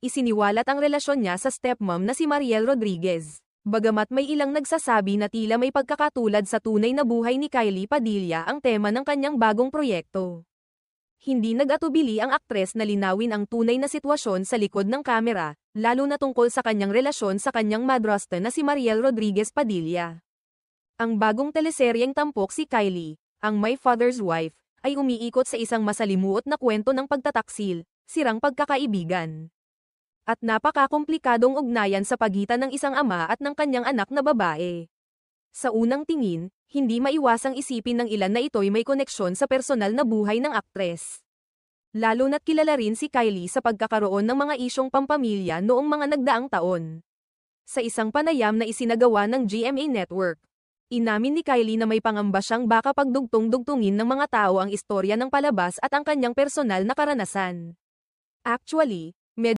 isiniwalat ang relasyon niya sa stepmom na si Mariel Rodriguez. Bagamat may ilang nagsasabi na tila may pagkakatulad sa tunay na buhay ni Kylie Padilla ang tema ng kanyang bagong proyekto. Hindi nag-atubili ang aktres na linawin ang tunay na sitwasyon sa likod ng kamera, lalo na tungkol sa kanyang relasyon sa kanyang madrasta na si Mariel Rodriguez Padilla. Ang bagong teleseryeng tampok si Kylie, ang My Father's Wife, ay umiikot sa isang masalimuot na kwento ng pagtataksil, sirang pagkakaibigan, at napakakomplikadong ugnayan sa pagitan ng isang ama at ng kanyang anak na babae. Sa unang tingin, hindi maiwasang isipin ng ilan na ito'y may koneksyon sa personal na buhay ng aktres. Lalo na't kilala rin si Kylie sa pagkakaroon ng mga isyong pampamilya noong mga nagdaang taon. Sa isang panayam na isinagawa ng GMA Network, inamin ni Kylie na may pangamba siyang baka pagdugtong-dugtungin ng mga tao ang istorya ng palabas at ang kanyang personal na karanasan. Actually,